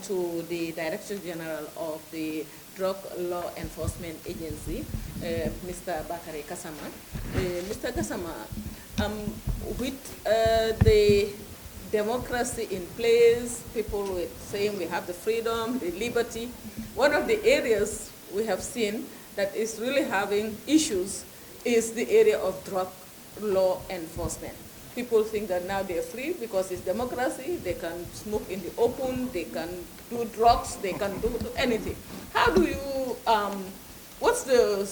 to the Director General of the Drug Law Enforcement Agency, Mr. Bakari Kasama. Mr. Kasama, with the democracy in place, people were saying we have the freedom, the liberty, one of the areas we have seen that is really having issues is the area of drug law enforcement. People think that now they're free because it's democracy, they can smoke in the open, they can do drugs, they can do anything. How do you, what's the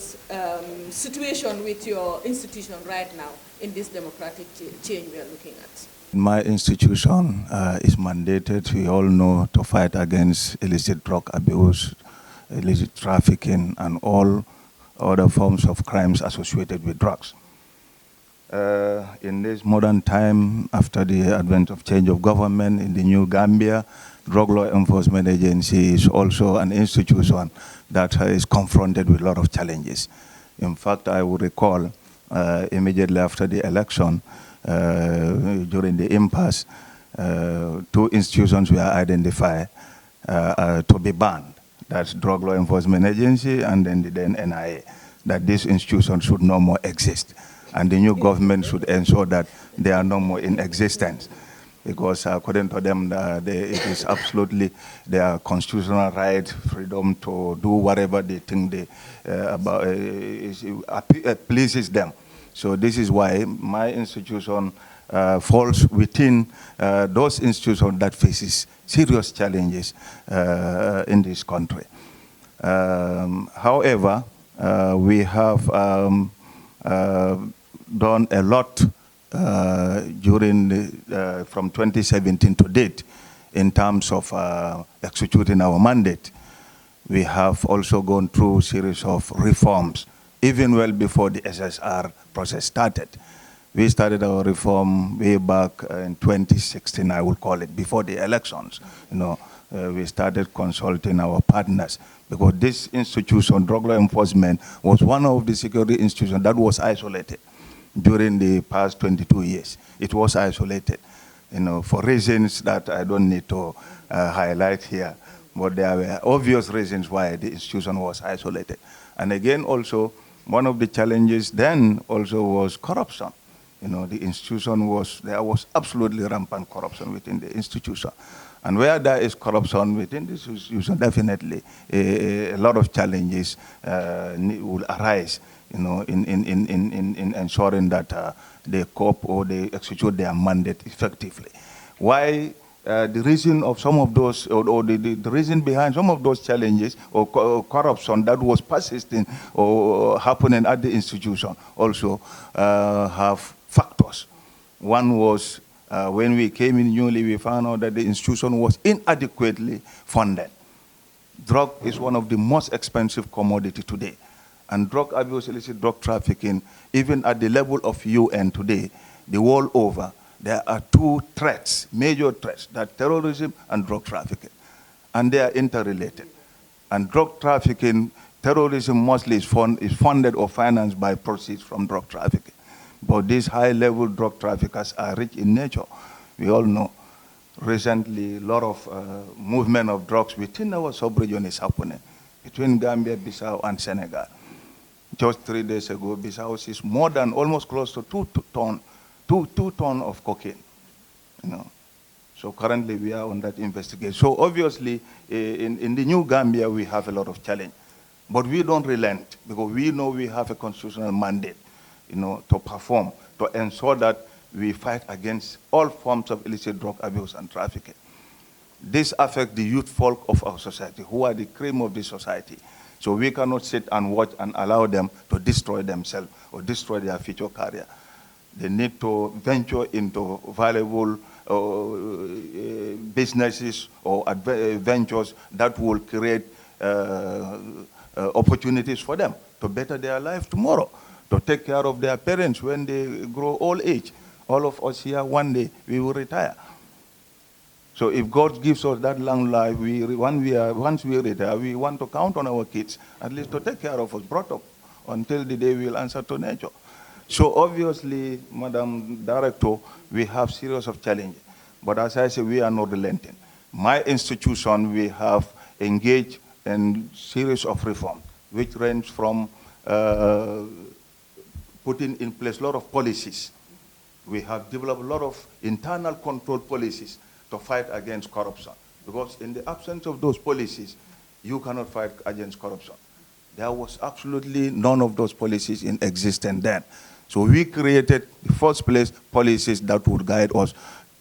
situation with your institution right now in this democratic change we are looking at? My institution is mandated, we all know, to fight against illicit drug abuse, illicit trafficking, and all other forms of crimes associated with drugs. In this modern time, after the advent of change of government in the new Gambia, Drug Law Enforcement Agency is also an institution that is confronted with a lot of challenges. In fact, I would recall immediately after the election, during the impasse, two institutions were identified to be banned. That's Drug Law Enforcement Agency and then the NIA, that this institution should no more exist. And the new government should ensure that they are no more in existence. Because according to them, it is absolutely their constitutional right, freedom to do whatever they think pleases them. So this is why my institution falls within those institutions that faces serious challenges in this country. However, we have done a lot from 2017 to date in terms of executing our mandate. We have also gone through a series of reforms, even well before the SSR process started. We started our reform way back in 2016, I would call it, before the elections. We started consulting our partners because this institution, Drug Law Enforcement, was one of the security institutions that was isolated during the past 22 years. It was isolated, for reasons that I don't need to highlight here, but there were obvious reasons why the institution was isolated. And again, also, one of the challenges then also was corruption. The institution there was absolutely rampant corruption within the institution. And where there is corruption within the institution, definitely a lot of challenges will arise, in ensuring that they cope or they execute their mandate effectively. Why the reason of some of those, or the reason behind some of those challenges or corruption that was persisting or happening at the institution also have factors. One was when we came in newly, we found out that the institution was inadequately funded. Drug is one of the most expensive commodity today. And drug abuse, illicit drug trafficking, even at the level of UN today, the world over, there are two threats, major threats, that terrorism and drug trafficking. And they are interrelated. And drug trafficking, terrorism mostly is funded or financed by proceeds from drug trafficking. But these high-level drug traffickers are rich in nature. We all know. Recently, a lot of movement of drugs within our sub-region is happening, between Gambia, Bissau, and Senegal. Just 3 days ago, Bissau is more than almost close to 2 tons of cocaine. So currently we are on that investigation. So obviously, in the new Gambia, we have a lot of challenge. But we don't relent because we know we have a constitutional mandate, to perform, to ensure that we fight against all forms of illicit drug abuse and trafficking. This affects the youth folk of our society, who are the cream of the society. So we cannot sit and watch and allow them to destroy themselves or destroy their future career. They need to venture into valuable businesses or ventures that will create opportunities for them to better their life tomorrow, to take care of their parents when they grow old age. All of us here, one day, we will retire. So if God gives us that long life, once we retire, we want to count on our kids, at least to take care of us, brought up, until the day we'll answer to nature. So obviously, Madam Director, we have series of challenges. But as I say, we are not relenting. My institution, we have engaged in series of reforms, which range from putting in place a lot of policies. We have developed a lot of internal control policies to fight against corruption. Because in the absence of those policies, you cannot fight against corruption. There was absolutely none of those policies in existence then. So we created, in the first place, policies that would guide us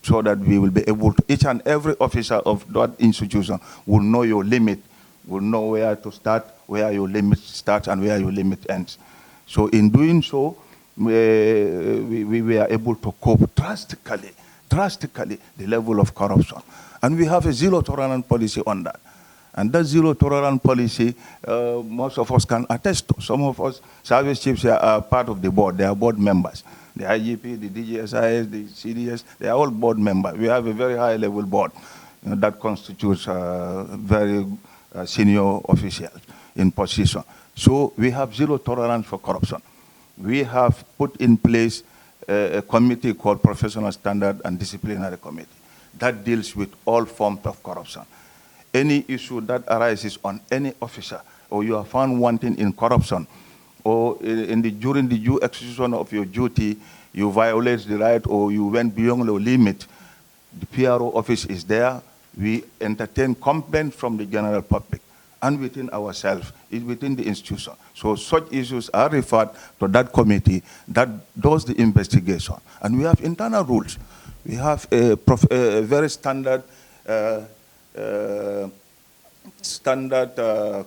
so that we will be able to, each and every officer of that institution will know your limit, will know where to start, where your limit starts and where your limit ends. So in doing so, we were able to cope drastically the level of corruption. And we have a zero tolerance policy on that. And that zero tolerance policy, most of us can attest to. Some of us service chiefs are part of the board. They are board members. The IGP, the DGSIS, the CDS, they are all board members. We have a very high level board that constitutes very senior officials in position. So we have zero tolerance for corruption. We have put in place a committee called Professional Standard and Disciplinary Committee that deals with all forms of corruption. Any issue that arises on any officer, or you are found wanting in corruption, or during the due execution of your duty, you violate the right or you went beyond the limit, the PRO office is there. We entertain complaints from the general public and within ourselves, within the institution. So such issues are referred to that committee that does the investigation. And we have internal rules. We have a very standard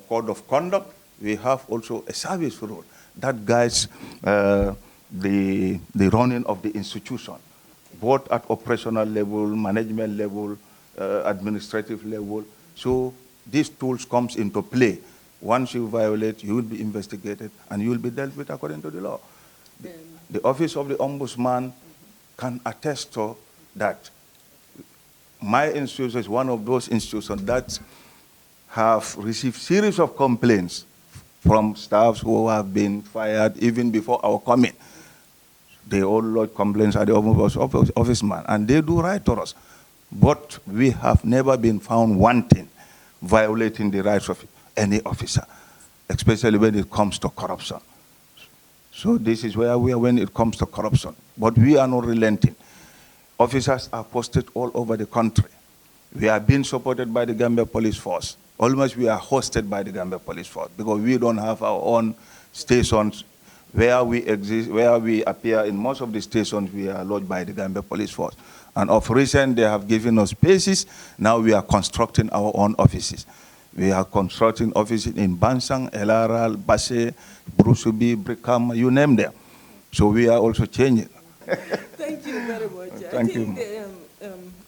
code of conduct. We have also a service rule that guides the running of the institution, both at operational level, management level, administrative level. So these tools comes into play. Once you violate, you will be investigated and you will be dealt with according to the law. The Office of the Ombudsman can attest to that. My institution is one of those institutions that have received series of complaints from staffs who have been fired even before our coming. They all lodge complaints at the ombudsman, and they do write to us. But we have never been found wanting, violating the rights of any officer, especially when it comes to corruption. So this is where we are when it comes to corruption. But we are not relenting. Officers are posted all over the country. We are being supported by the Gambia Police Force. Almost we are hosted by the Gambia Police Force because we don't have our own stations where we exist, where we appear. In most of the stations, we are lodged by the Gambia Police Force. And of recent, they have given us spaces. Now we are constructing our own offices. We are constructing offices in Bansang, Elaral, Basse, Brusubi, Brikama, you name them. So we are also changing. Thank you very much. Thank you.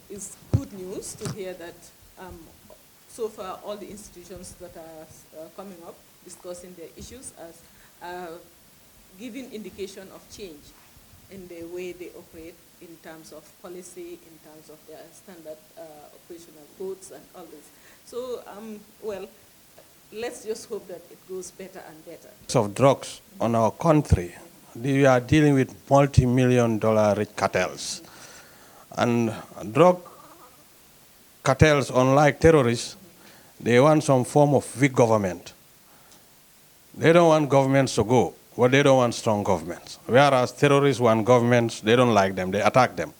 It's good news to hear that so far all the institutions that are coming up discussing their issues are giving indication of change in the way they operate in terms of policy, in terms of their standard operational codes and all this. So, well, let's just hope that it goes better and better. Of drugs on our country, we are dealing with multi-million-dollar rich cartels. And drug cartels, unlike terrorists, they want some form of weak government. They don't want governments to go, but they don't want strong governments. Whereas terrorists want governments, they don't like them, they attack them.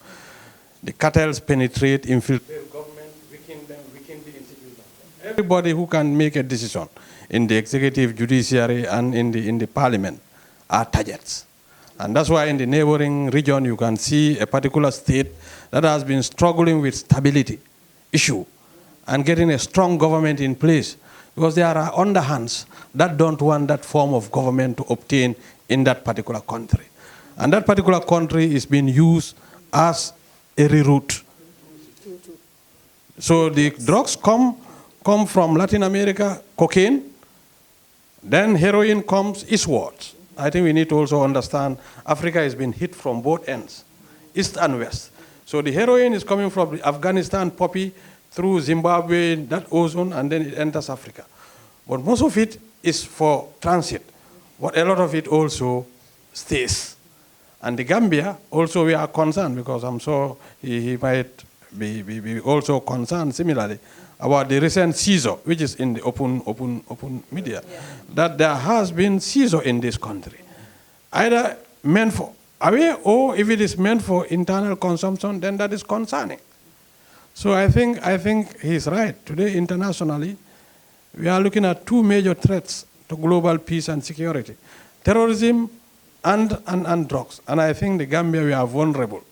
The cartels penetrate, infiltrate government, weaken them, weaken the institutions. Everybody who can make a decision in the executive, judiciary, and in the parliament are targets. And that's why in the neighboring region you can see a particular state that has been struggling with stability issue and getting a strong government in place because there are underhands that don't want that form of government to obtain in that particular country. And that particular country is being used as a reroute. So the drugs come from Latin America, cocaine, then heroin comes eastwards. I think we need to also understand Africa has been hit from both ends, east and west. So the heroin is coming from Afghanistan, poppy, through Zimbabwe, that ozone, and then it enters Africa. But most of it is for transit, but a lot of it also stays. And the Gambia, also we are concerned because I'm sure he might be also concerned similarly about the recent seizure, which is in the open media, that there has been seizure in this country, either meant for away or if it is meant for internal consumption, then that is concerning. So I think he's right. Today, internationally, we are looking at two major threats to global peace and security: terrorism and drugs. And I think the Gambia, we are vulnerable.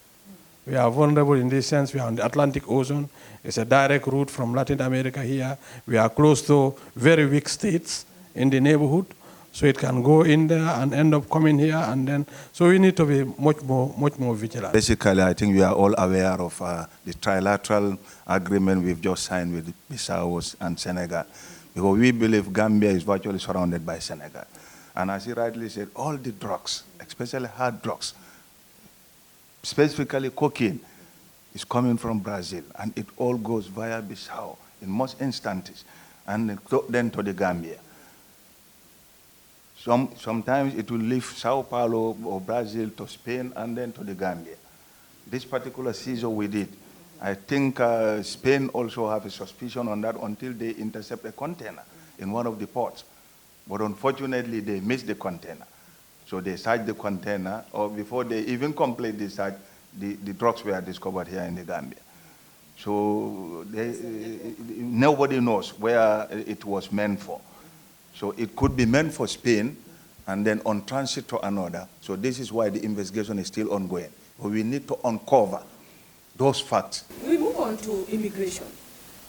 We are vulnerable in this sense. We are on the Atlantic Ocean. It's a direct route from Latin America here. We are close to very weak states in the neighborhood. So it can go in there and end up coming here, and then, so we need to be much more vigilant. Basically, I think we are all aware of the trilateral agreement we've just signed with Bissau and Senegal, because we believe Gambia is virtually surrounded by Senegal. And as he rightly said, all the drugs, especially hard drugs, specifically cocaine, is coming from Brazil, and it all goes via Bissau in most instances, and then to the Gambia. Sometimes it will leave Sao Paulo or Brazil to Spain and then to the Gambia. This particular seizure we did, I think Spain also have a suspicion on that until they intercept a container in one of the ports. But unfortunately, they missed the container. So they searched the container, or before they even complete the search, the drugs were discovered here in the Gambia. So nobody knows where it was meant for. So it could be meant for Spain and then on transit to another. So this is why the investigation is still ongoing. But we need to uncover those facts. We move on to immigration.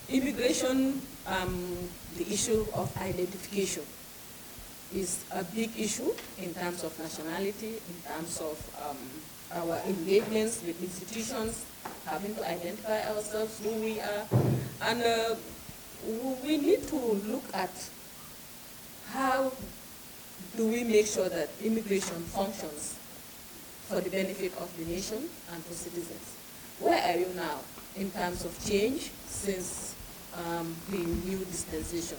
Immigration, the issue of identification is a big issue in terms of nationality, in terms of our engagements with institutions, having to identify ourselves, who we are. And we need to look at how do we make sure that immigration functions for the benefit of the nation and for citizens? Where are you now in terms of change since the new dispensation?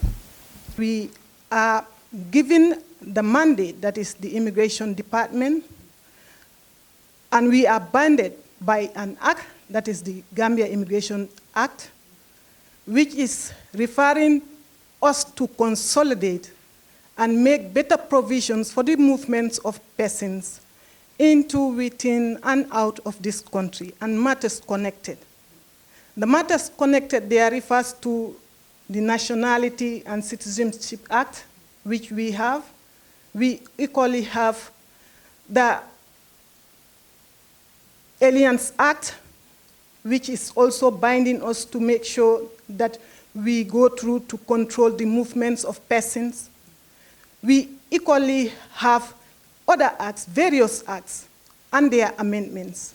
We are given the mandate, that is the Immigration Department, and we are bounded by an act, that is the Gambia Immigration Act, which is referring us to consolidate and make better provisions for the movements of persons into, within, and out of this country, and matters connected. The matters connected there refers to the Nationality and Citizenship Act, which we have. We equally have the Aliens Act, which is also binding us to make sure that we go through to control the movements of persons. We equally have other acts, various acts, and their amendments.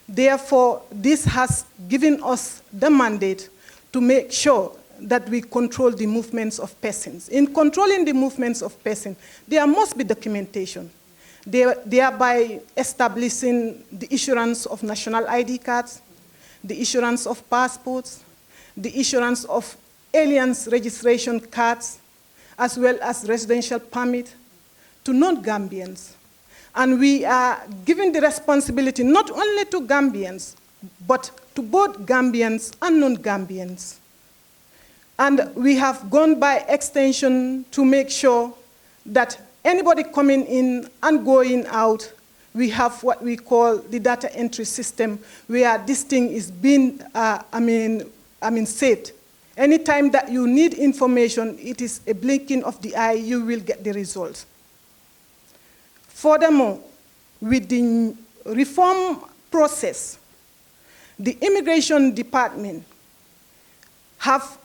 Therefore, this has given us the mandate to make sure that we control the movements of persons. In controlling the movements of persons, there must be documentation, thereby establishing the issuance of national ID cards, the issuance of passports, the issuance of aliens registration cards, as well as residential permit to non-Gambians. And we are giving the responsibility not only to Gambians, but to both Gambians and non-Gambians. And we have gone by extension to make sure that anybody coming in and going out, we have what we call the data entry system, where this thing is being, saved. Anytime that you need information, it is a blinking of the eye, you will get the results. Furthermore, with the reform process, the Immigration Department have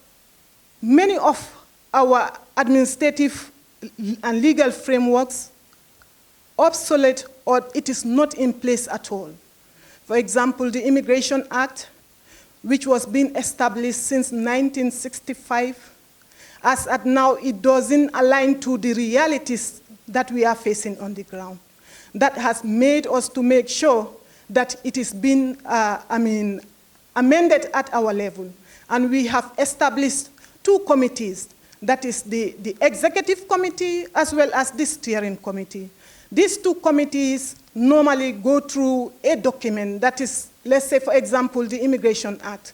many of our administrative and legal frameworks obsolete, or it is not in place at all. For example, the Immigration Act, which was being established since 1965, as at now it doesn't align to the realities that we are facing on the ground. That has made us to make sure that it is being amended at our level. And we have established two committees, that is the executive committee as well as the steering committee. These two committees normally go through a document that is let's say, for example, the Immigration Act.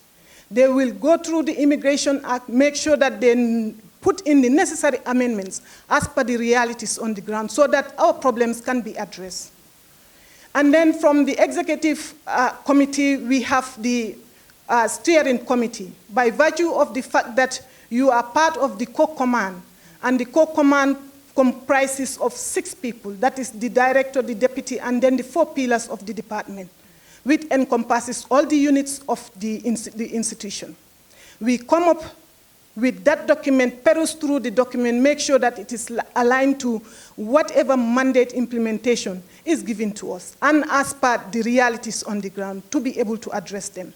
They will go through the Immigration Act, make sure that they put in the necessary amendments as per the realities on the ground so that our problems can be addressed. And then from the executive committee, we have the steering committee. By virtue of the fact that you are part of the core command, and the core command comprises of 6 people, that is the director, the deputy, and then the 4 pillars of the department, which encompasses all the units of the institution. We come up with that document, peruse through the document, make sure that it is aligned to whatever mandate implementation is given to us, and as per the realities on the ground, to be able to address them.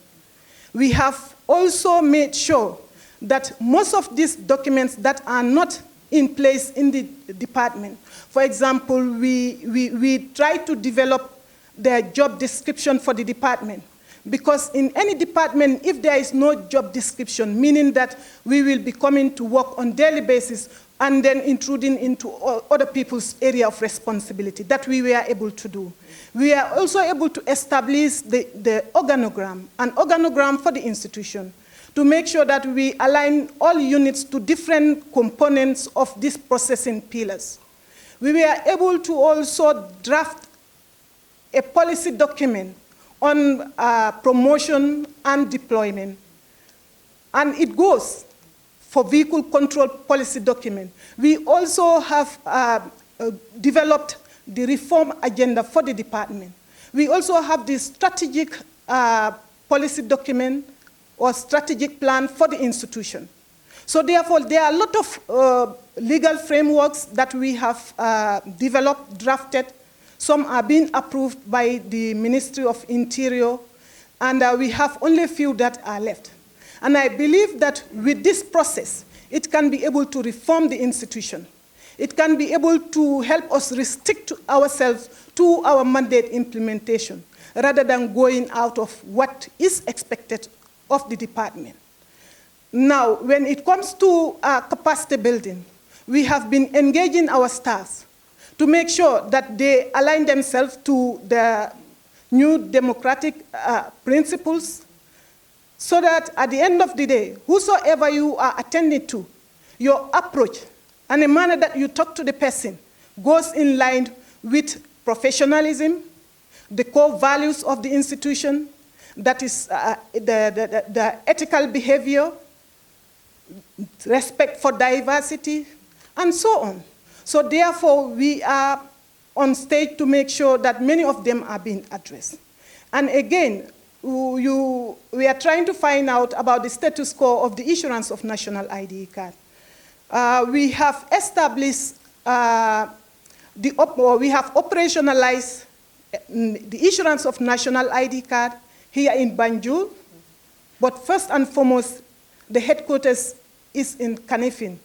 We have also made sure that most of these documents that are not in place in the department, for example, we try to develop the job description for the department. Because in any department, if there is no job description, meaning that we will be coming to work on daily basis and then intruding into other people's area of responsibility, that we were able to do. We are also able to establish the organogram, an organogram for the institution, to make sure that we align all units to different components of these processing pillars. We were able to also draft a policy document on promotion and deployment. And it goes for vehicle control policy document. We also have developed the reform agenda for the department. We also have the strategic policy document or strategic plan for the institution. So therefore, there are a lot of legal frameworks that we have developed, drafted. Some are being approved by the Ministry of Interior, and we have only a few that are left. And I believe that with this process, it can be able to reform the institution. It can be able to help us restrict ourselves to our mandate implementation, rather than going out of what is expected of the department. Now, when it comes to capacity building, we have been engaging our staff to make sure that they align themselves to the new democratic principles, so that at the end of the day, whosoever you are attending to, your approach and the manner that you talk to the person goes in line with professionalism, the core values of the institution, that is the ethical behavior, respect for diversity, and so on. So therefore, we are on stage to make sure that many of them are being addressed. And again, we are trying to find out about the status quo of the issuance of national ID card. We have established, we have operationalized the issuance of national ID card here in Banjul, but first and foremost, the headquarters is in Kanifing.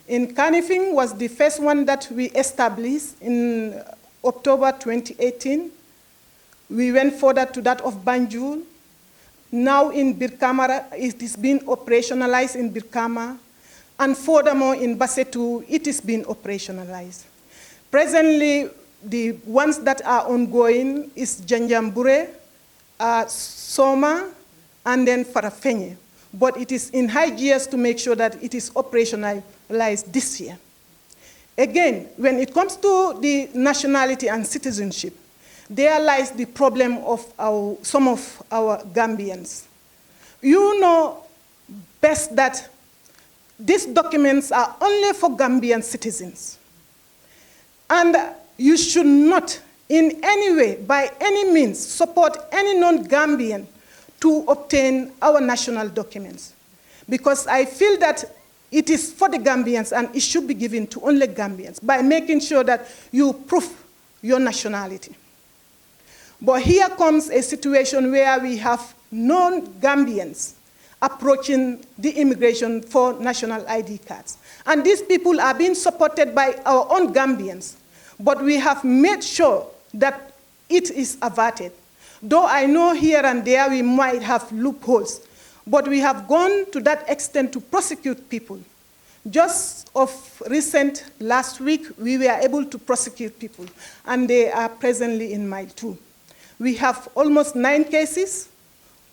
In Kanifing was the first one that we established in October 2018. We went further to that of Banjul. Now in Birkama, it is being operationalized in Birkama. And furthermore, in Basetu, it is being operationalized. Presently, the ones that are ongoing is Janjambure, Soma, and then Farafenye. But it is in high gears to make sure that it is operationalized this year. Again, when it comes to the nationality and citizenship, there lies the problem of some of our Gambians. You know best that these documents are only for Gambian citizens. And you should not in any way, by any means, support any non-Gambian to obtain our national documents. Because I feel that it is for the Gambians and it should be given to only Gambians by making sure that you prove your nationality. But here comes a situation where we have non-Gambians approaching the immigration for national ID cards. And these people are being supported by our own Gambians. But we have made sure that it is averted. Though I know here and there we might have loopholes, but we have gone to that extent to prosecute people. Just of recent, last week, we were able to prosecute people, and they are presently in Mile 2. We have almost 9 cases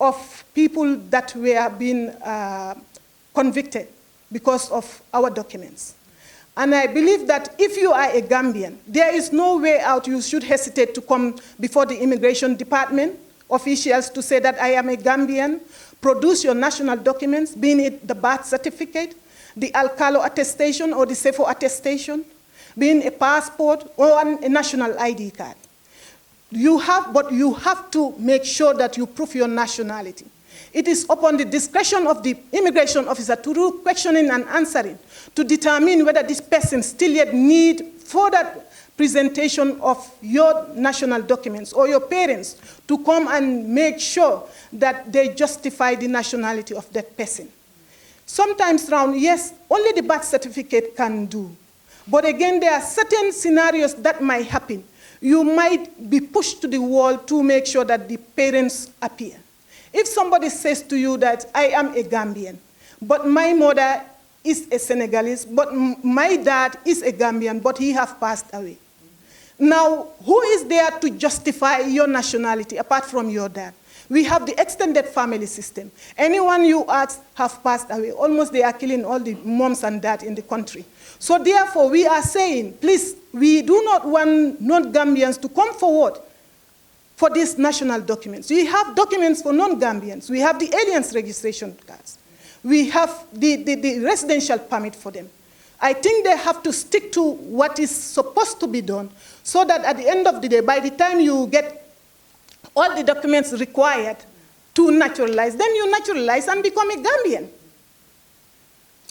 of people that were being convicted because of our documents. And I believe that if you are a Gambian, there is no way out. You should hesitate to come before the immigration department officials to say that I am a Gambian. Produce your national documents, being it the birth certificate, the Alcalo attestation or the CEFO attestation, being a passport or a national ID card. But you have to make sure that you prove your nationality. It is upon the discretion of the immigration officer to do questioning and answering to determine whether this person still yet need further presentation of your national documents or your parents to come and make sure that they justify the nationality of that person. Sometimes round, yes, only the birth certificate can do. But again, there are certain scenarios that might happen. You might be pushed to the wall to make sure that the parents appear. If somebody says to you that I am a Gambian, but my mother is a Senegalese, but my dad is a Gambian, but he has passed away. Now, who is there to justify your nationality apart from your dad? We have the extended family system. Anyone you ask have passed away. Almost they are killing all the moms and dads in the country. So therefore, we are saying, please, we do not want non-Gambians to come forward for these national documents. We have documents for non-Gambians. We have the aliens registration cards. We have the residential permit for them. I think they have to stick to what is supposed to be done so that at the end of the day, by the time you get all the documents required to naturalize, then you naturalize and become a Gambian.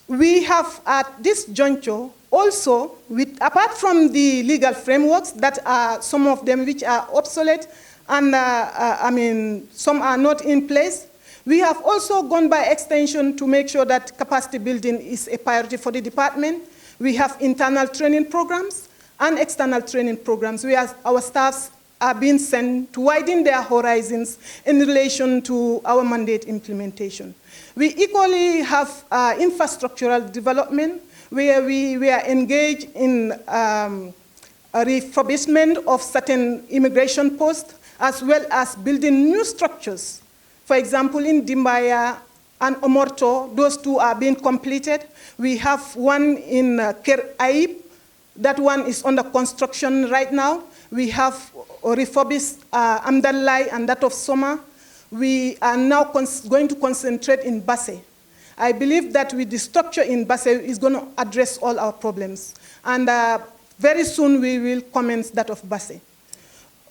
We have at this juncture also, apart from the legal frameworks that are some of them which are obsolete and some are not in place, we have also gone by extension to make sure that capacity building is a priority for the department. We have internal training programs and external training programs where our staffs are being sent to widen their horizons in relation to our mandate implementation. We equally have infrastructural development where we are engaged in a refurbishment of certain immigration posts as well as building new structures. For example, in Dimbaya and Omorto, those two are being completed. We have one in Ker Aib. That one is under construction right now. We have refurbished Amdalai and that of Soma. We are now going to concentrate in Basse. I believe that with the structure in Basse is going to address all our problems. And very soon we will commence that of Basse.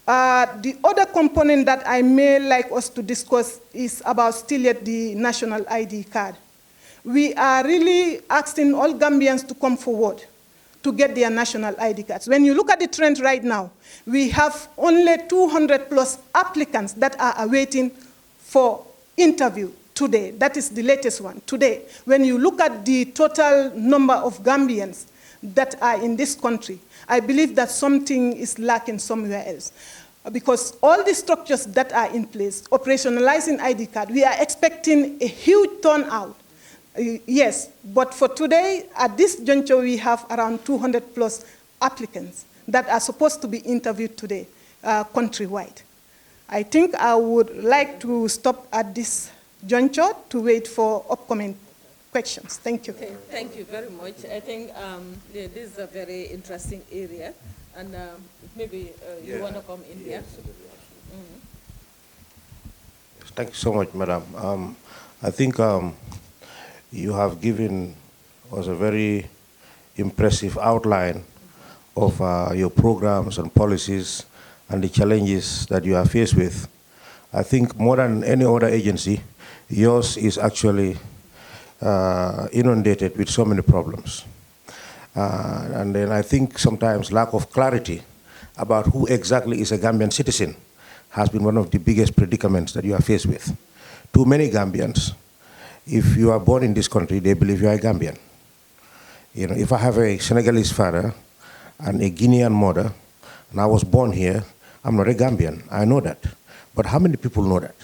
The other component that I may like us to discuss is about still yet the national ID card. We are really asking all Gambians to come forward to get their national ID cards. When you look at the trend right now, we have only 200 plus applicants that are awaiting for interview today. That is the latest one, today. When you look at the total number of Gambians that are in this country, I believe that something is lacking somewhere else. Because all the structures that are in place, operationalizing ID card, we are expecting a huge turnout. Yes, but for today, at this juncture, we have around 200 plus applicants that are supposed to be interviewed today, countrywide. I think I would like to stop at this juncture to wait for upcoming questions. Thank you. Okay, thank you very much. I think this is a very interesting area, and maybe you want to come in here. Thank you so much, Madam. I think you have given us a very impressive outline of your programs and policies and the challenges that you are faced with. I think more than any other agency, yours is actually inundated with so many problems. And then I think sometimes lack of clarity about who exactly is a Gambian citizen has been one of the biggest predicaments that you are faced with. Too many Gambians, if you are born in this country, they believe you are a Gambian. You know, if I have a Senegalese father and a Guinean mother, and I was born here, I'm not a Gambian. I know that. But how many people know that?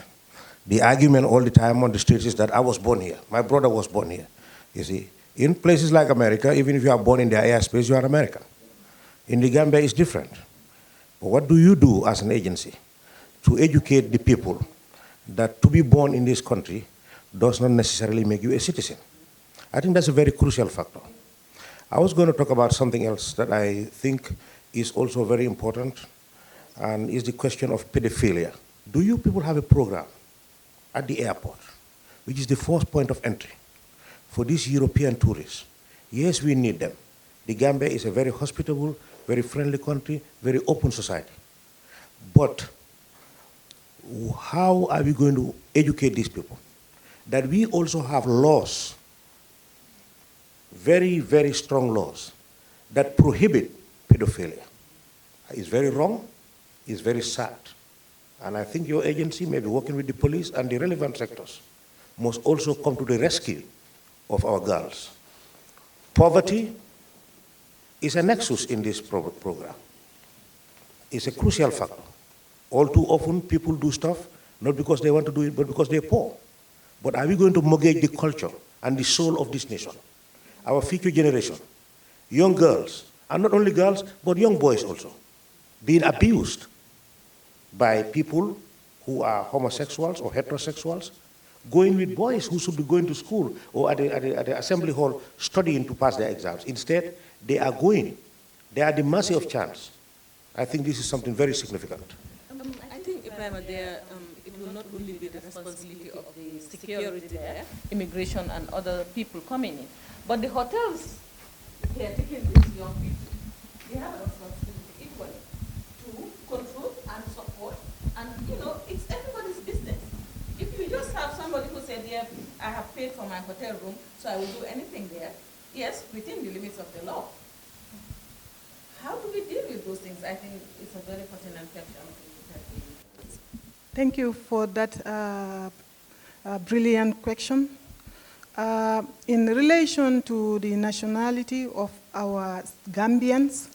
The argument all the time on the streets is that I was born here. My brother was born here. You see, in places like America, even if you are born in their airspace, you are American. In the Gambia, it's different. But what do you do as an agency to educate the people that to be born in this country does not necessarily make you a citizen. I think that's a very crucial factor. I was going to talk about something else that I think is also very important, and is the question of pedophilia. Do you people have a program at the airport, which is the first point of entry for these European tourists? Yes, we need them. The Gambia is a very hospitable, very friendly country, very open society. But how are we going to educate these people? That we also have laws, very, very strong laws, that prohibit pedophilia. It's very wrong, it's very sad. And I think your agency may be working with the police and the relevant sectors must also come to the rescue of our girls. Poverty is a nexus in this program. It's a crucial factor. All too often, people do stuff not because they want to do it, but because they're poor. But are we going to mortgage the culture and the soul of this nation? Our future generation, young girls, and not only girls, but young boys also, being abused by people who are homosexuals or heterosexuals, going with boys who should be going to school or at the assembly hall studying to pass their exams. Instead, they are at the mercy of chance. I think this is something very significant. I think, Ibrahim, it will not only be the responsibility of the security there, immigration and other people coming in, but the hotels, they are taking these young people. They have a responsibility equally to control and support, and it's everybody's business. If you just have somebody who said, yeah, I have paid for my hotel room, so I will do anything there, yes, within the limits of the law. How do we deal with those things? I think it's a very pertinent question. Thank you for that brilliant question. In relation to the nationality of our Gambians,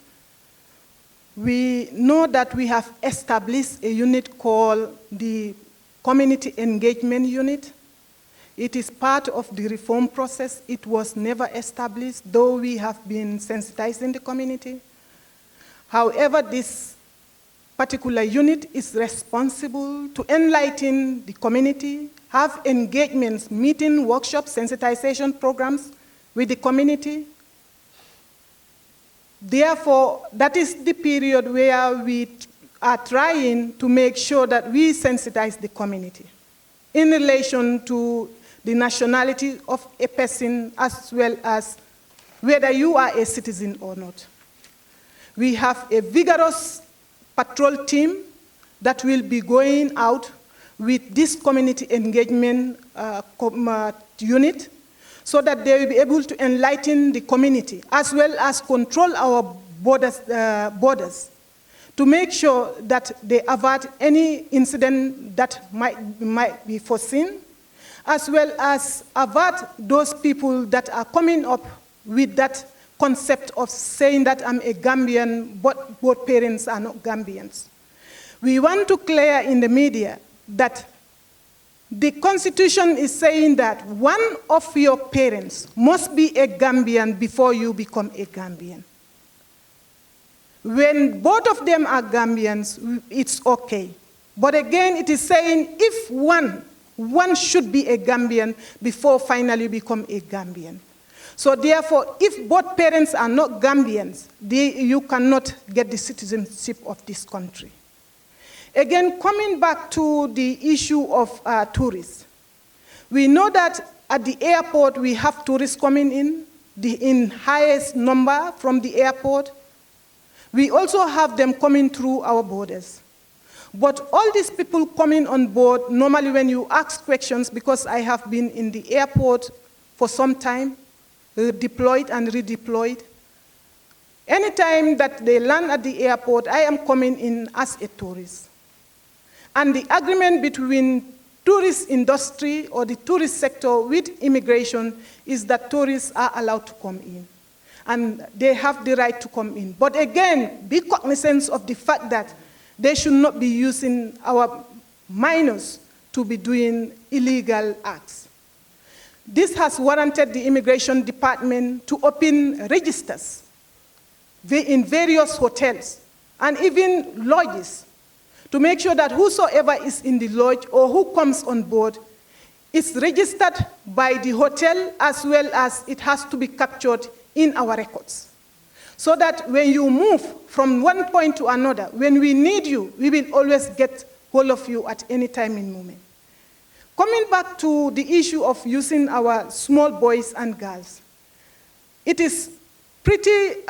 we know that we have established a unit called the Community Engagement Unit. It is part of the reform process. It was never established, though we have been sensitizing the community. However, this particular unit is responsible to enlighten the community, have engagements, meeting, workshops, sensitization programs with the community. Therefore, that is the period where we are trying to make sure that we sensitize the community in relation to the nationality of a person as well as whether you are a citizen or not. We have a vigorous patrol team that will be going out with this community engagement unit so that they will be able to enlighten the community as well as control our borders to make sure that they avert any incident that might be foreseen, as well as avert those people that are coming up with that concept of saying that I'm a Gambian, but both parents are not Gambians. We want to clear in the media that the Constitution is saying that one of your parents must be a Gambian before you become a Gambian. When both of them are Gambians, it's okay. But again, it is saying if one should be a Gambian before finally become a Gambian. So therefore, if both parents are not Gambians, you cannot get the citizenship of this country. Again, coming back to the issue of tourists, we know that at the airport we have tourists coming in highest number from the airport. We also have them coming through our borders. But all these people coming on board, normally when you ask questions, because I have been in the airport for some time, deployed and redeployed. Anytime that they land at the airport, I am coming in as a tourist. And the agreement between tourist industry or the tourist sector with immigration is that tourists are allowed to come in. And they have the right to come in. But again, be cognizant of the fact that they should not be using our minors to be doing illegal acts. This has warranted the Immigration Department to open registers in various hotels and even lodges to make sure that whosoever is in the lodge or who comes on board is registered by the hotel, as well as it has to be captured in our records. So that when you move from one point to another, when we need you, we will always get hold of you at any time in moment. Coming back to the issue of using our small boys and girls, it is pretty,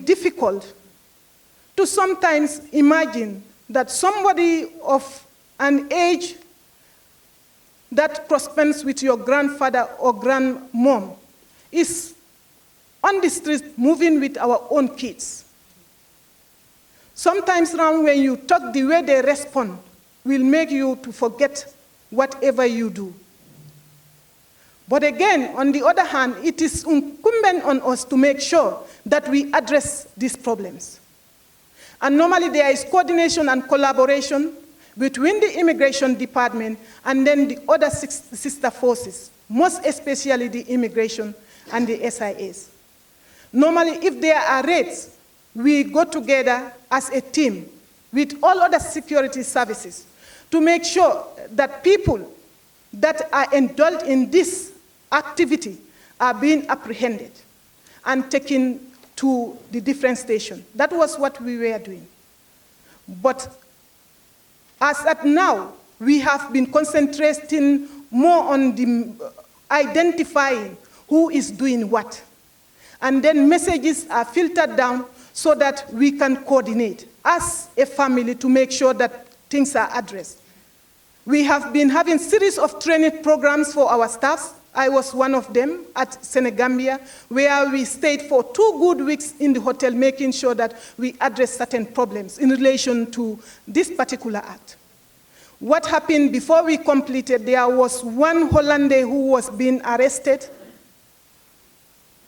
difficult to sometimes imagine that somebody of an age that corresponds with your grandfather or grandmom is on the street moving with our own kids. Sometimes around when you talk, the way they respond will make you to forget whatever you do. But again, on the other hand, it is incumbent on us to make sure that we address these problems. And normally there is coordination and collaboration between the immigration department and then the other sister forces, most especially the immigration and the SIAs. Normally, if there are raids, we go together as a team with all other security services to make sure that people that are indulged in this activity are being apprehended and taken to the different stations. That was what we were doing. But as at now, we have been concentrating more on the identifying who is doing what. And then messages are filtered down so that we can coordinate as a family to make sure that things are addressed. We have been having series of training programs for our staffs. I was one of them at Senegambia, where we stayed for 2 good weeks in the hotel, making sure that we address certain problems in relation to this particular act. What happened before we completed, there was one Hollandaise who was being arrested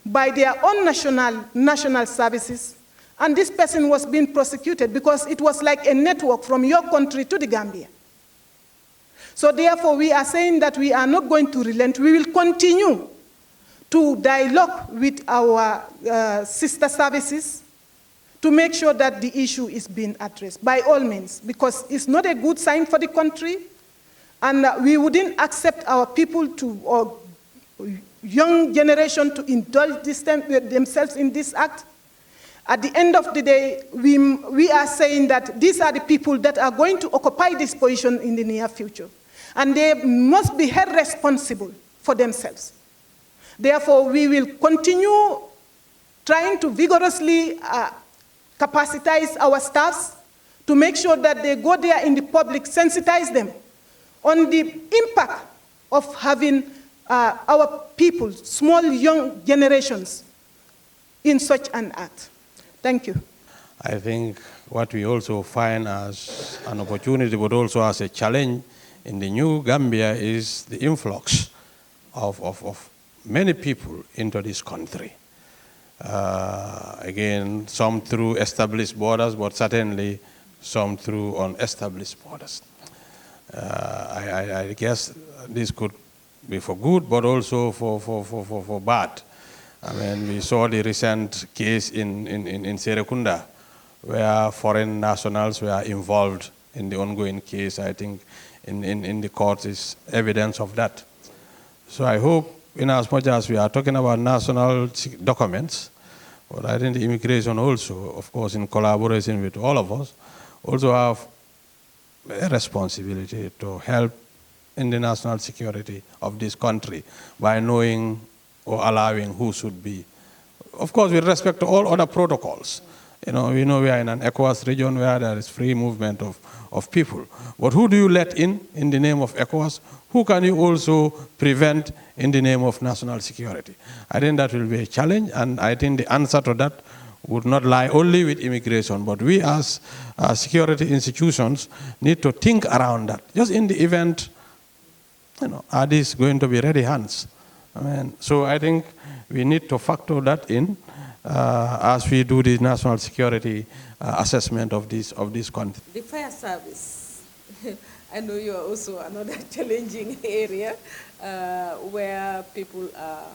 by their own national services, and this person was being prosecuted because it was like a network from your country to the Gambia. So therefore, we are saying that we are not going to relent. We will continue to dialogue with our sister services to make sure that the issue is being addressed by all means, because it's not a good sign for the country, and we wouldn't accept our people to, or young generation to indulge themselves in this act. At the end of the day, we are saying that these are the people that are going to occupy this position in the near future, and they must be held responsible for themselves. Therefore, we will continue trying to vigorously capacitize our staffs to make sure that they go there in the public, sensitize them on the impact of having our people, small young generations, in such an act. Thank you. I think what we also find as an opportunity, but also as a challenge in the new Gambia, is the influx of many people into this country. Again, some through established borders, but certainly some through unestablished borders. I guess this could be for good, but also for bad. I mean, we saw the recent case in Serekunda, where foreign nationals were involved in the ongoing case. I think in the court is evidence of that. So I hope, in as much as we are talking about national documents, but I think the immigration also, of course, in collaboration with all of us, also have a responsibility to help in the national security of this country by knowing or allowing who should be. Of course, with respect to all other protocols. You know, we know we are in an ECOWAS region where there is free movement of people. But who do you let in the name of ECOWAS? Who can you also prevent in the name of national security? I think that will be a challenge, and I think the answer to that would not lie only with immigration, but we as security institutions need to think around that. Just in the event, are these going to be ready hands? So I think we need to factor that in as we do the national security assessment of this country. The fire service, I know you are also another challenging area where people are,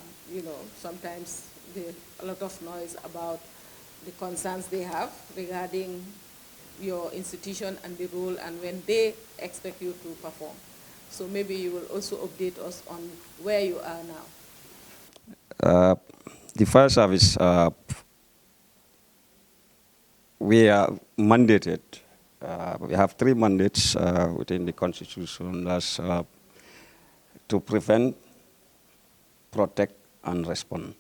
sometimes there's a lot of noise about the concerns they have regarding your institution and the role and when they expect you to perform. So maybe you will also update us on where you are now. The fire service, we are mandated. We have 3 mandates within the Constitution. That's to prevent, protect, and respond.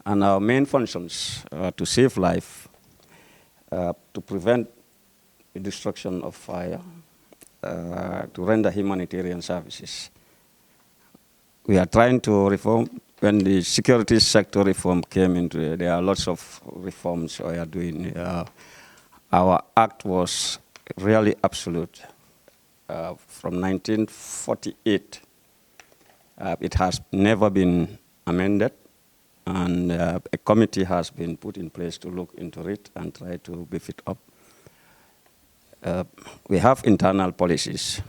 And our main functions to save life, to prevent the destruction of fire, to render humanitarian services. We are trying to reform. When the security sector reform came into it, there are lots of reforms we are doing. Our act was really absolute. From 1948, it has never been amended, and a committee has been put in place to look into it and try to beef it up. We have internal policies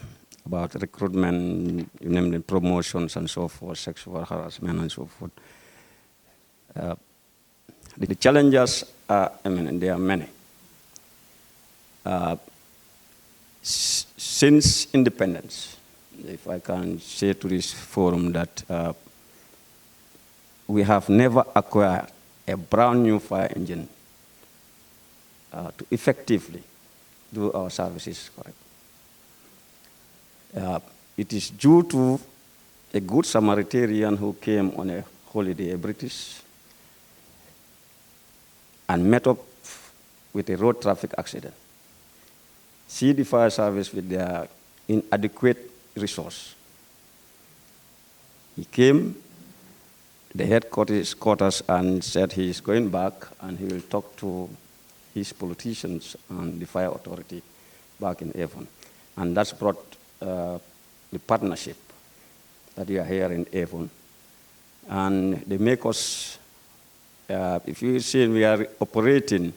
about recruitment, you name them, promotions and so forth, sexual harassment and so forth. The challenges are imminent, there are many. Since independence, if I can say to this forum that we have never acquired a brand new fire engine to effectively do our services correct. It is due to a good Samaritan who came on a holiday, a British, and met up with a road traffic accident. See the fire service with their inadequate resource. He came to the headquarters and said he is going back and he will talk to his politicians and the fire authority back in Avon. And that's brought the partnership that we are here in Avon. And they make us, if you see, we are operating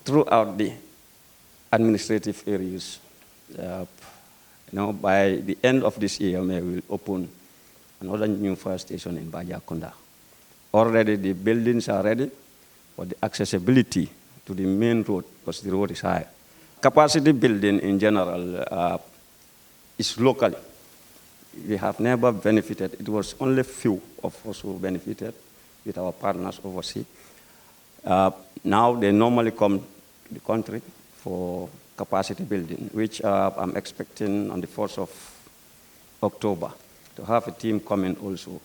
throughout the administrative areas. By the end of this year, we will open another new fire station in Bajakunda. Already the buildings are ready for the accessibility to the main road, because the road is high. Capacity building in general is locally. We have never benefited. It was only few of us who benefited with our partners overseas. Now they normally come to the country for capacity building, which I'm expecting on the 1st of October to have a team coming also.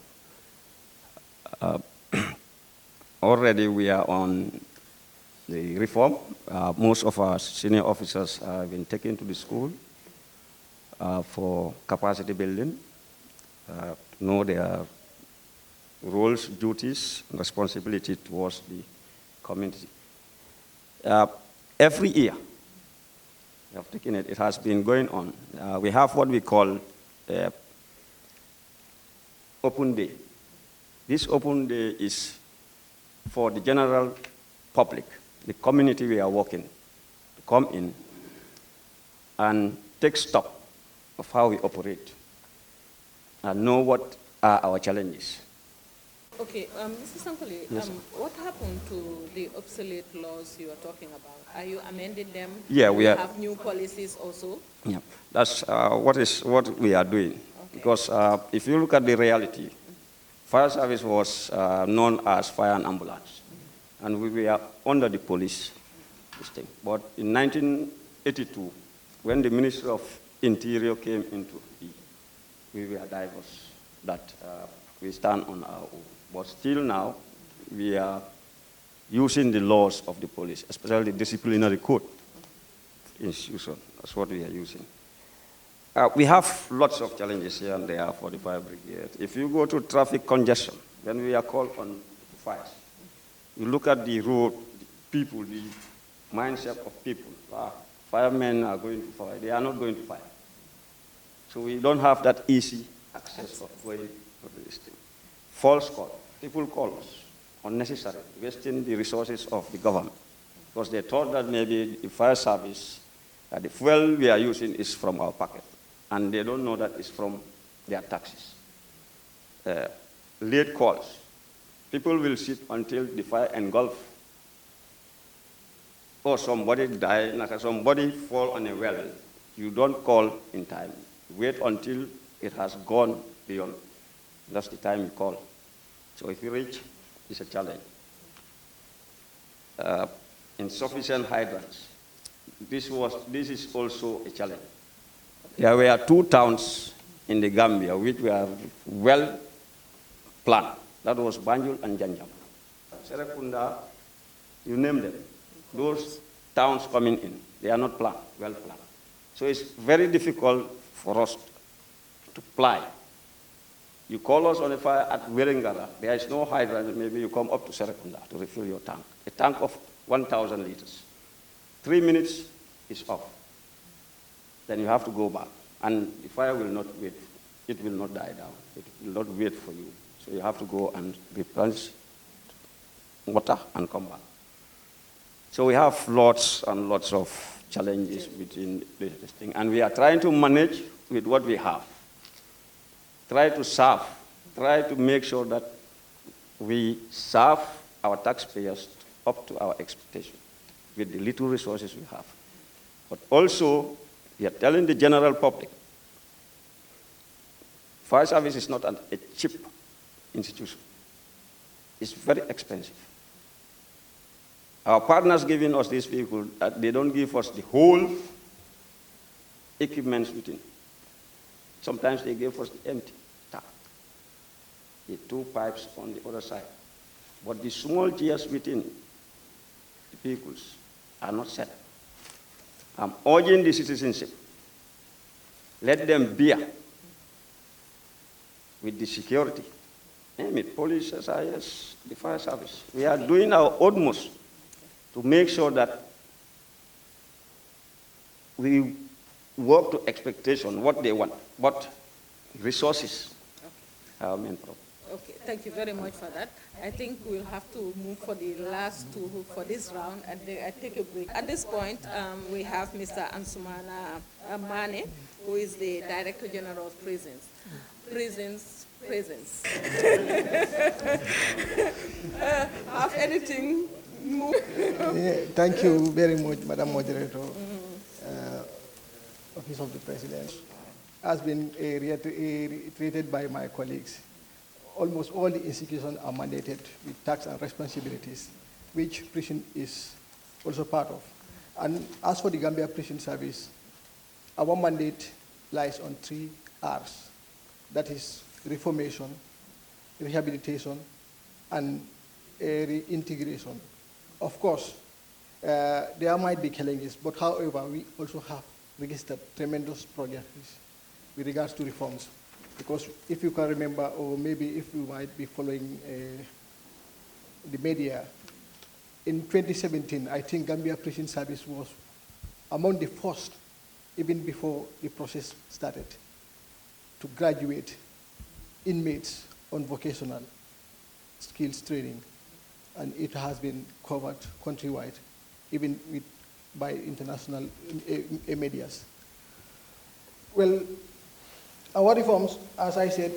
Already we are on the reform. Most of our senior officers have been taken to the school for capacity building, know their roles, duties, and responsibility towards the community. Every year, we have taken it, it has been going on. We have what we call open day. This open day is for the general public, the community we are working, to come in and take stock of how we operate and know what are our challenges. Okay, Mr. Sankoli, Yes, what happened to the obsolete laws you are talking about? Are you amending them? Yeah, Do we you are. have new policies also? Yeah, that's what we are doing. Okay. Because if you look at the reality, fire service was known as fire and ambulance, and we were under the police. This thing. But in 1982, when the Ministry of Interior came into it, we were diverse that we stand on our own. But still now, we are using the laws of the police, especially the disciplinary code institution. That's what we are using. We have lots of challenges here and there for the fire brigade. If you go to traffic congestion, when we are called on fires, you look at the road, the people, the mindset of people. Firemen are going to fire. They are not going to fire. So we don't have that easy access of going to this thing. False call. People call us unnecessarily, wasting the resources of the government, because they thought that maybe the fire service, the fuel we are using is from our pocket, and they don't know that it's from their taxes. Late calls. People will sit until the fire engulfs or somebody die, like somebody fall on a well, you don't call in time. Wait until it has gone beyond. That's the time you call. So if you reach, it's a challenge. Insufficient hydrants. This is also a challenge. There were 2 towns in the Gambia which were well planned. That was Banjul and Janjam. Serekunda, you name them. Those towns coming in, they are not planned, well planned. So it's very difficult for us to ply. You call us on a fire at Wirengara, there is no hydrant, maybe you come up to Serekunda to refill your tank. A tank of 1,000 liters. 3 minutes is off. Then you have to go back. And the fire will not wait. It will not die down. It will not wait for you. So you have to go and replenish water and come back. So we have lots and lots of challenges within this thing. And we are trying to manage with what we have. Try to serve. Try to make sure that we serve our taxpayers up to our expectation with the little resources we have. But also, we are telling the general public, fire service is not a cheap institution. It's very expensive. Our partners giving us this vehicle, they don't give us the whole equipment within. Sometimes they give us the empty tank, the 2 pipes on the other side. But the small gears within the vehicles are not set. I'm urging the citizenship, let them bear with the security. Name it, police, SIS, the fire service. We are doing our utmost to make sure that we work to expectation, what they want, but resources are our main problem. Okay, thank you very much for that. I think we'll have to move for the last 2 for this round, and I take a break. At this point, we have Mr. Ansumana Mane, who is the Director General of Prisons. Prisons. Have anything moved? Thank you very much, Madam Moderator. Office of the President. Has been reiterated by my colleagues. Almost all the institutions are mandated with tasks and responsibilities, which prison is also part of. And as for the Gambia Prison Service, our mandate lies on 3 R's. That is reformation, rehabilitation, and reintegration. Of course, there might be challenges, but however, we also have registered tremendous progress with regards to reforms. Because if you can remember, or maybe if you might be following the media, in 2017, I think Gambia Prison Service was among the first, even before the process started, to graduate inmates on vocational skills training. And it has been covered countrywide, even by international medias. Well, our reforms, as I said,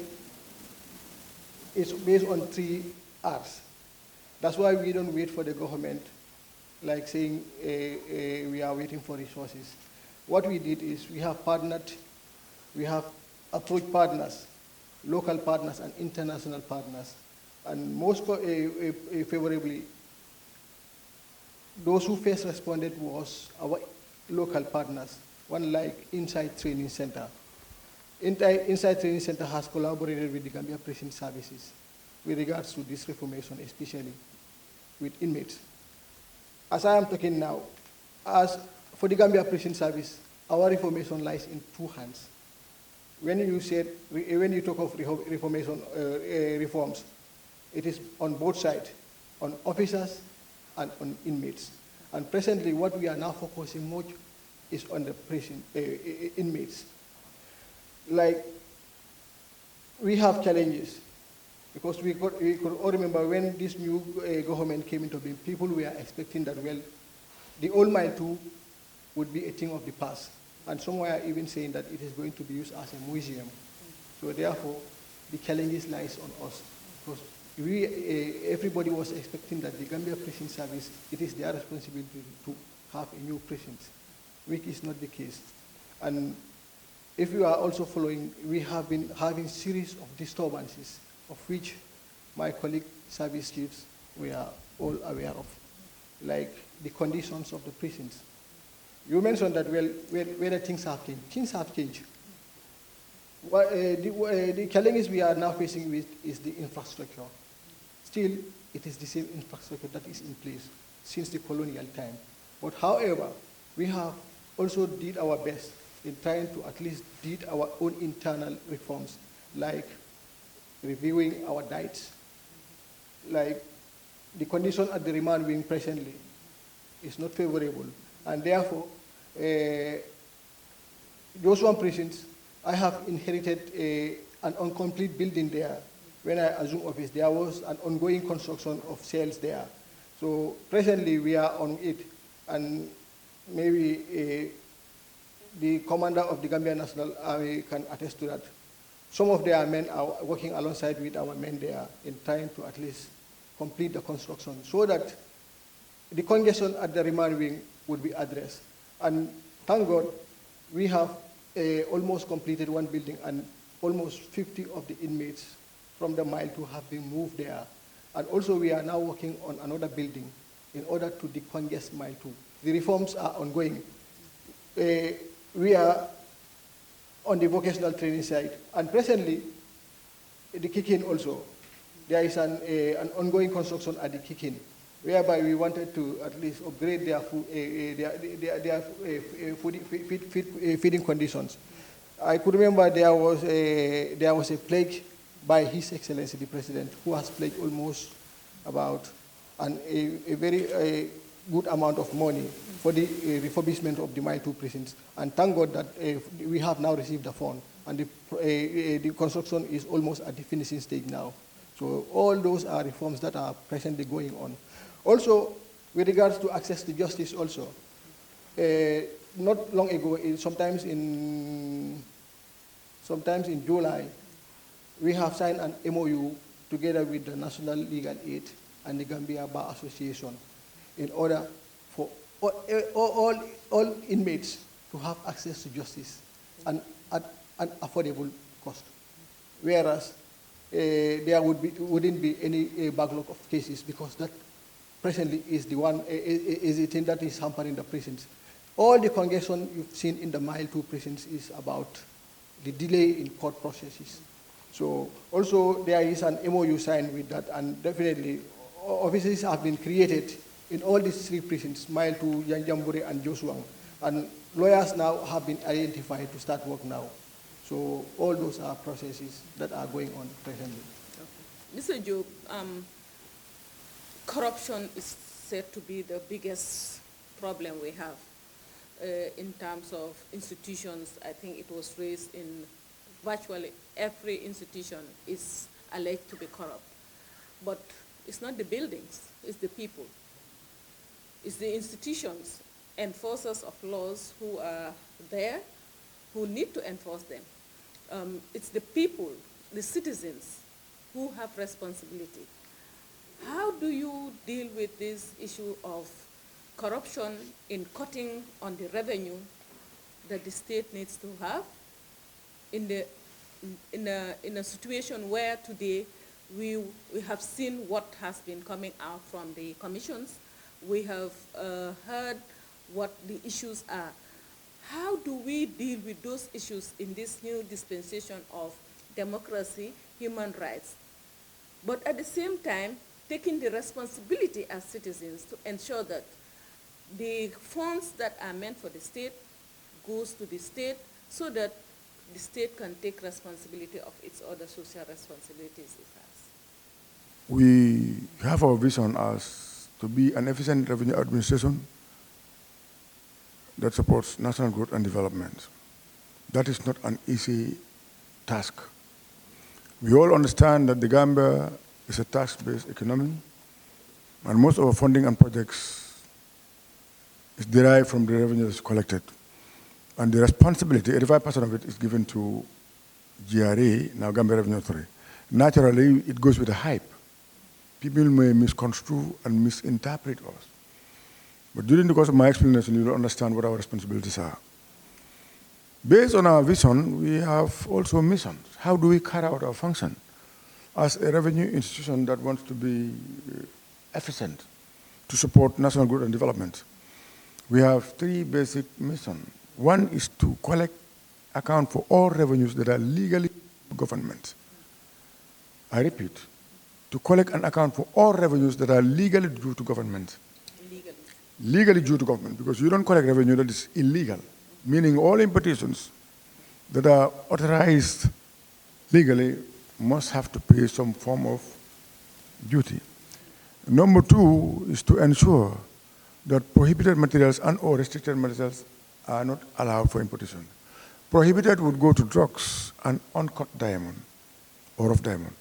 is based on 3 R's. That's why we don't wait for the government, like saying we are waiting for resources. What we did is we have partnered, we have approached partners, local partners and international partners. And most favorably, those who first responded was our local partners, one like Inside Training Center. Inside Training Center has collaborated with the Gambia Prison Services with regards to this reformation, especially with inmates. As I am talking now, as for the Gambia Prison Service, our reformation lies in 2 hands. When you talk of reformation reforms, it is on both sides, on officers and on inmates. And presently, what we are now focusing much is on the prison inmates. Like, we have challenges, because we could all remember when this new government came into being, people were expecting that, well, the Old Mile 2 would be a thing of the past. And some were even saying that it is going to be used as a museum. So therefore, the challenges lies on us. Because everybody was expecting that the Gambia Prison Service, it is their responsibility to have a new precinct, which is not the case. And if you are also following, we have been having series of disturbances, of which my colleague service chiefs were all aware of, like the conditions of the precincts. You mentioned that, well, whether things have changed. Things have changed. The challenges we are now facing with is the infrastructure. Still, it is the same infrastructure that is in place since the colonial time. But however, we have also did our best in trying to at least did our own internal reforms, like reviewing our diets, like the condition at the remand wing presently is not favorable. And therefore, those one precincts, I have inherited an incomplete building there. When I assumed office, there was an ongoing construction of cells there. So presently we are on it, and maybe the commander of the Gambia National Army can attest to that. Some of their men are working alongside with our men there in trying to at least complete the construction so that the congestion at the remand wing would be addressed. And thank God, we have almost completed one building, and almost 50 of the inmates from the Mile 2 have been moved there. And also we are now working on another building in order to decongest Mile 2. The reforms are ongoing. We are on the vocational training side, and presently, the Kikin also, there is an ongoing construction at the Kikin, whereby we wanted to at least upgrade their feeding conditions. I could remember there was a pledge by His Excellency the President, who has pledged almost about a very good amount of money for the refurbishment of the Mile 2 precincts. And thank God that we have now received the fund, and the construction is almost at the finishing stage now. So all those are reforms that are presently going on. Also, with regards to access to justice also, not long ago, sometimes in July, we have signed an MOU together with the National Legal Aid and the Gambia Bar Association in order for all inmates to have access to justice and at an affordable cost. Whereas there wouldn't be any backlog of cases, because that presently is the thing that is hampering the prisons. All the congestion you've seen in the Mile 2 prisons is about the delay in court processes. So also there is an MOU signed with that, and definitely offices have been created in all these three prisons, Mile 2, Yanjambure, and Josuang. And lawyers now have been identified to start work now. So all those are processes that are going on presently. Okay. Mr. Job, corruption is said to be the biggest problem we have in terms of institutions. I think it was raised in virtually every institution is alleged to be corrupt. But it's not the buildings, it's the people. It's the institutions, enforcers of laws who are there, who need to enforce them. It's the people, the citizens, who have responsibility. How do you deal with this issue of corruption in cutting on the revenue that the state needs to have in a situation where today we have seen what has been coming out from the commissions? We have heard what the issues are. How do we deal with those issues in this new dispensation of democracy, human rights, but at the same time taking the responsibility as citizens to ensure that the funds that are meant for the state goes to the state, so that the state can take responsibility of its other social responsibilities it has? We have our vision as to be an efficient revenue administration that supports national growth and development. That is not an easy task. We all understand that the Gambia is a tax-based economy, and most of our funding and projects is derived from the revenues collected. And the responsibility, 85% of it is given to GRA, now Gambia Revenue Authority. Naturally, it goes with a hype. People may misconstrue and misinterpret us. But during the course of my explanation, you will understand what our responsibilities are. Based on our vision, we have also missions. How do we carry out our function as a revenue institution that wants to be efficient to support national growth and development? We have three basic missions. One is to collect, account for all revenues that are legally government. I repeat, to collect and account for all revenues that are legally due to government. Legally due to government, because you don't collect revenue that is illegal, meaning all importations that are authorized legally must have to pay some form of duty. Number two is to ensure that prohibited materials and/or restricted materials are not allowed for importation. Prohibited would go to drugs and uncut diamond or rough diamond,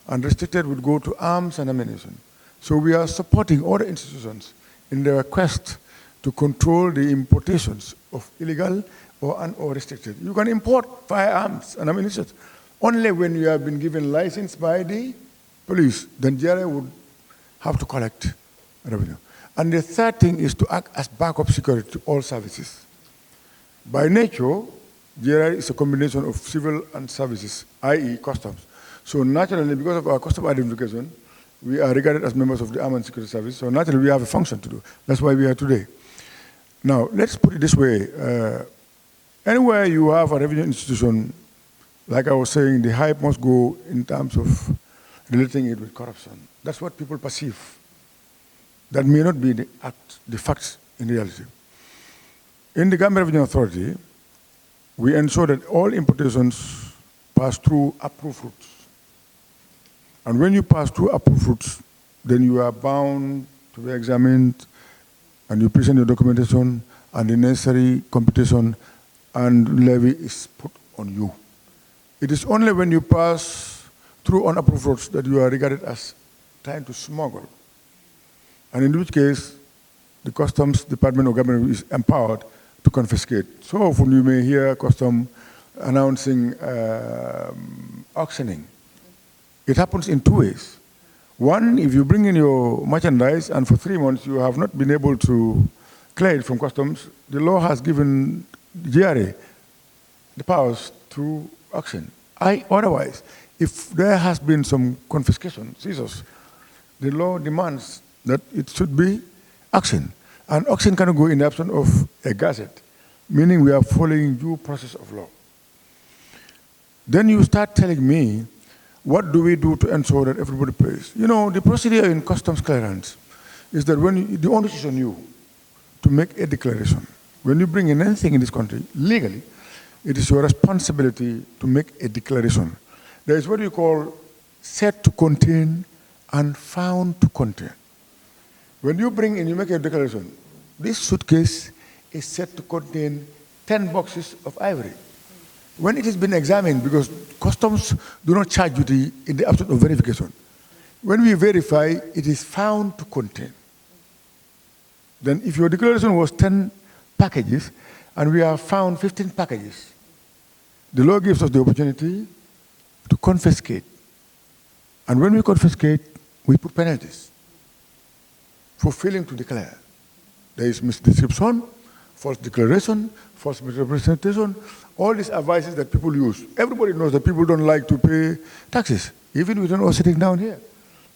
and restricted would go to arms and ammunition. So we are supporting other institutions in their quest to control the importations of illegal or restricted. You can import firearms and ammunition only when you have been given license by the police. Then GRA would have to collect revenue. And the third thing is to act as backup security to all services. By nature, GRA is a combination of civil and services, i.e. customs. So naturally, because of our custom identification, we are regarded as members of the Armed Security Service. So naturally, we have a function to do. That's why we are today. Now, let's put it this way. Anywhere you have a revenue institution, like I was saying, the hype must go in terms of relating it with corruption. That's what people perceive. That may not be the facts in reality. In the Gambia Revenue Authority, we ensure that all importations pass through approved routes. And when you pass through approved routes, then you are bound to be examined, and you present your documentation, and the necessary computation and levy is put on you. It is only when you pass through unapproved routes that you are regarded as trying to smuggle. And in which case, the Customs Department or government is empowered to confiscate. So often you may hear Customs announcing auctioning. It happens in two ways. One, if you bring in your merchandise and for 3 months you have not been able to clear it from customs, the law has given GRA the powers to auction. Otherwise, if there has been some confiscation, seizures, the law demands that it should be auction. And auction cannot go in the absence of a gazette, meaning we are following due process of law. Then you start telling me, what do we do to ensure that everybody pays? You know, the procedure in customs clearance is that when the onus is on you to make a declaration. When you bring in anything in this country, legally, it is your responsibility to make a declaration. There is what you call said to contain and found to contain. When you bring in, you make a declaration, this suitcase is said to contain 10 boxes of ivory. When it has been examined, because customs do not charge duty in the absence of verification, when we verify, it is found to contain. Then if your declaration was 10 packages, and we have found 15 packages, the law gives us the opportunity to confiscate. And when we confiscate, we put penalties for failing to declare. There is misdescription, false declaration, false misrepresentation, all these advices that people use. Everybody knows that people don't like to pay taxes, even within us sitting down here.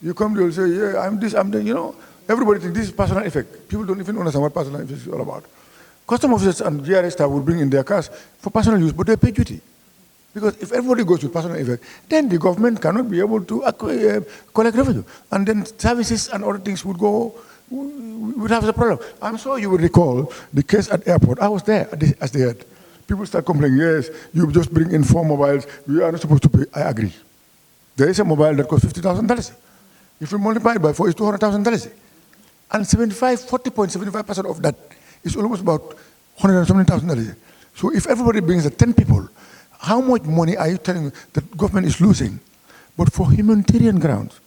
You come, they'll say, yeah, I'm this, I'm that, you know. Everybody thinks this is personal effect. People don't even understand what personal effect is all about. Custom officers and GRA staff will bring in their cars for personal use, but they pay duty. Because if everybody goes with personal effect, then the government cannot be able to collect revenue. And then services and other things would go, would have a problem. I'm sure you will recall the case at airport. I was there as the head. People start complaining, yes, you just bring in 4 mobiles, we are not supposed to pay. I agree. There is a mobile that costs $50,000. If you multiply it by 4, it's $200,000. And 40.75% of that is almost about $170,000. So if everybody brings 10 people, how much money are you telling me that government is losing? But for humanitarian grounds,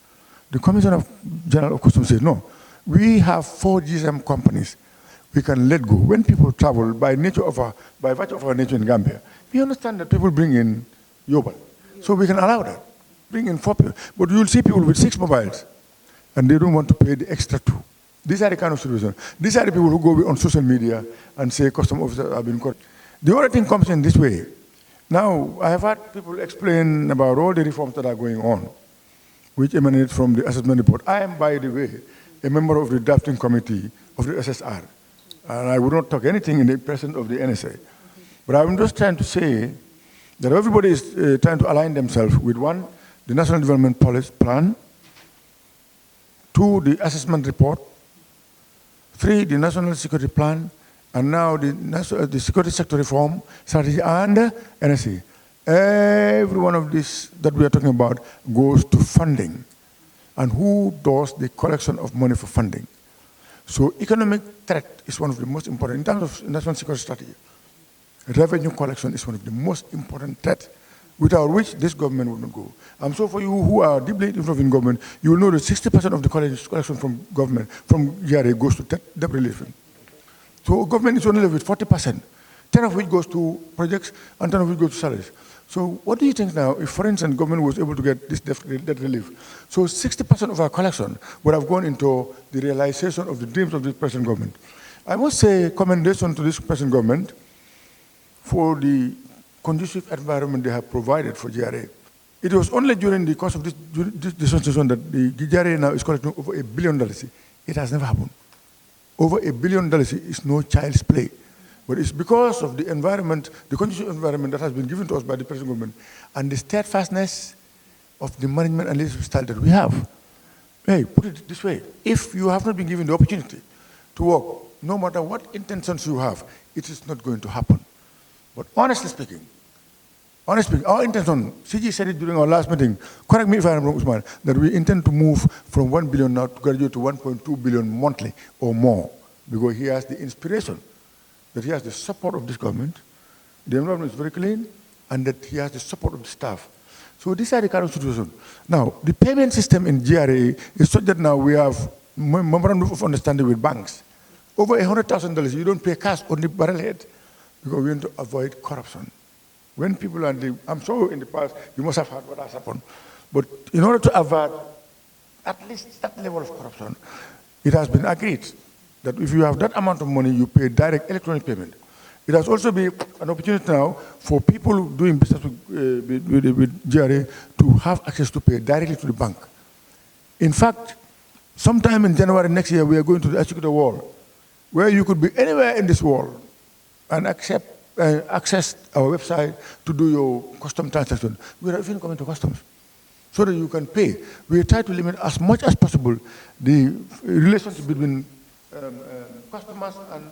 the Commissioner General of Customs said, no, we have 4 GSM companies we can let go. When people travel, by virtue of our nature in Gambia, we understand that people bring in Yobal. So we can allow that. Bring in 4 people. But you'll see people with 6 mobiles, and they don't want to pay the extra 2. These are the kind of situations. These are the people who go on social media and say custom officers have been caught. The other thing comes in this way. Now, I have had people explain about all the reforms that are going on, which emanate from the assessment report. I am, by the way, a member of the drafting committee of the SSR, and I would not talk anything in the presence of the NSA. But I'm just trying to say that everybody is trying to align themselves with one, the National Development Policy Plan, two, the assessment report, three, the National Security Plan, and now the Security Sector Reform Strategy and NSA. Every one of these that we are talking about goes to funding. And who does the collection of money for funding? So economic threat is one of the most important. In terms of national security strategy, revenue collection is one of the most important threats, without which this government would not go. So for you who are deeply involved in government, you will know that 60% of the collection from government, from GRA, goes to debt relief. So government is only left with 40%, 10 of which goes to projects and 10 of which goes to salaries. So what do you think now, if for instance government was able to get this debt relief? So 60% of our collection would have gone into the realization of the dreams of this present government. I must say commendation to this present government for the conducive environment they have provided for GRA. It was only during the course of this dispensation that the GRA now is collecting over $1 billion. It has never happened. Over $1 billion is no child's play. But it's because of the environment, the conducive environment that has been given to us by the present government and the steadfastness of the management and leadership style that we have. Hey, put it this way. If you have not been given the opportunity to work, no matter what intentions you have, it is not going to happen. But honestly speaking, our intention, CG said it during our last meeting, correct me if I'm wrong, Usman, that we intend to move from 1 billion now to graduate to 1.2 billion monthly or more, because he has the inspiration, that he has the support of this government, the environment is very clean, and that he has the support of the staff. So these are the kind of situations. Now, the payment system in GRA is such that now we have memorandum of understanding with banks. Over $100,000, you don't pay cash on the barrelhead, because we want to avoid corruption. When people are, I'm sure in the past, you must have heard what has happened. But in order to avoid at least that level of corruption, it has been agreed that if you have that amount of money, you pay direct electronic payment. It has also been an opportunity now for people doing business with GRA to have access to pay directly to the bank. In fact, sometime in January next year, we are going to the executive world, where you could be anywhere in this world and access our website to do your custom transaction without even coming to customs, so that you can pay. We try to limit as much as possible the relationship between customers and,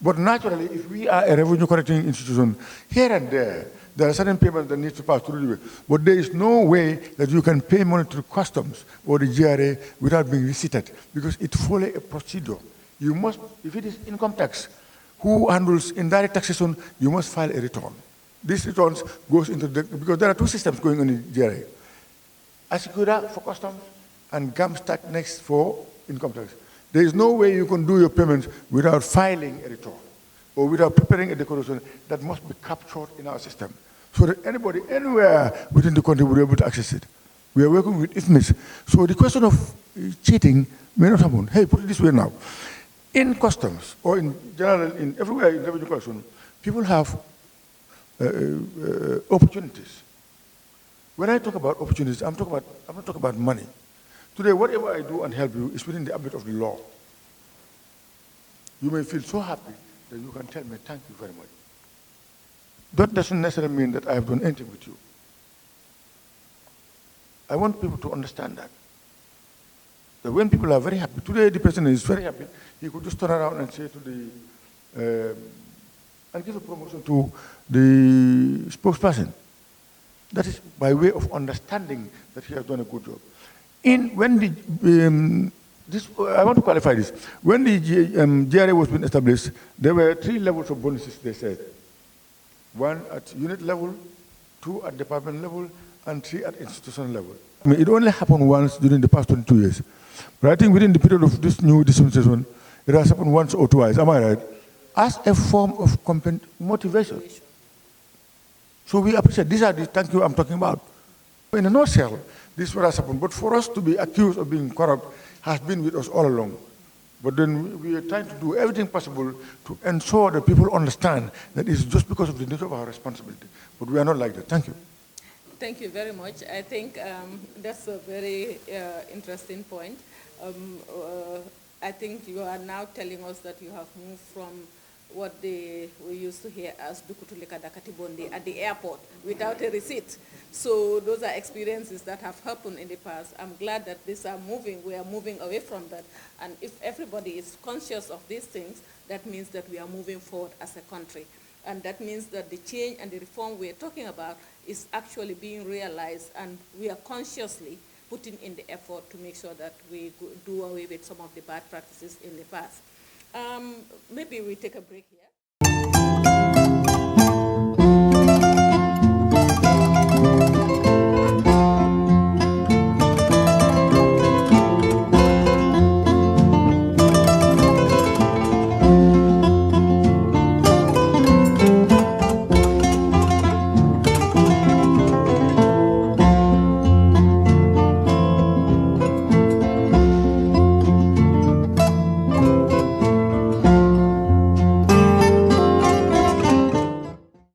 but naturally, if we are a revenue collecting institution, here and there are certain payments that need to pass through the way. But there is no way that you can pay money to customs or the GRA without being receipted, because it follows a procedure. You must, if it is income tax, who handles indirect taxation, you must file a return. These returns goes into the, because there are two systems going on in GRA. Asecura for customs and GAMSTAC next for income tax. There is no way you can do your payments without filing a return or without preparing a declaration that must be captured in our system, so that anybody, anywhere within the country will be able to access it. We are working with IFMIS. So the question of cheating may not happen. Hey, put it this way now. In customs, or in general, in everywhere in revenue collection, people have opportunities. When I talk about opportunities, I'm not talking about money. Today, whatever I do and help you is within the ambit of the law. You may feel so happy that you can tell me, thank you very much. That doesn't necessarily mean that I have done anything with you. I want people to understand that. That when people are very happy, today the president is very happy, he could just turn around and say to the, and give a promotion to the spokesperson. That is by way of understanding that he has done a good job. When the, I want to qualify this. When the GRA was being established, there were 3 levels of bonuses, they said. 1 at unit level, 2 at department level, and 3 at institutional level. I mean, it only happened once during the past 22 years. But I think within the period of this new dispensation, it has happened once or twice, am I right? As a form of motivation. So we appreciate, these are the thank you I'm talking about. In a nutshell, this is what has happened. But for us to be accused of being corrupt has been with us all along. But then we are trying to do everything possible to ensure that people understand that it's just because of the nature of our responsibility. But we are not like that. Thank you. Thank you very much. I think that's a very interesting point. I think you are now telling us that you have moved from what we used to hear as Dukutuleka Dakati Bondi at the airport without a receipt. So those are experiences that have happened in the past. I'm glad that these are moving. We are moving away from that. And if everybody is conscious of these things, that means that we are moving forward as a country. And that means that the change and the reform we're talking about is actually being realized, and we are consciously putting in the effort to make sure that we do away with some of the bad practices in the past. Maybe we take a break here.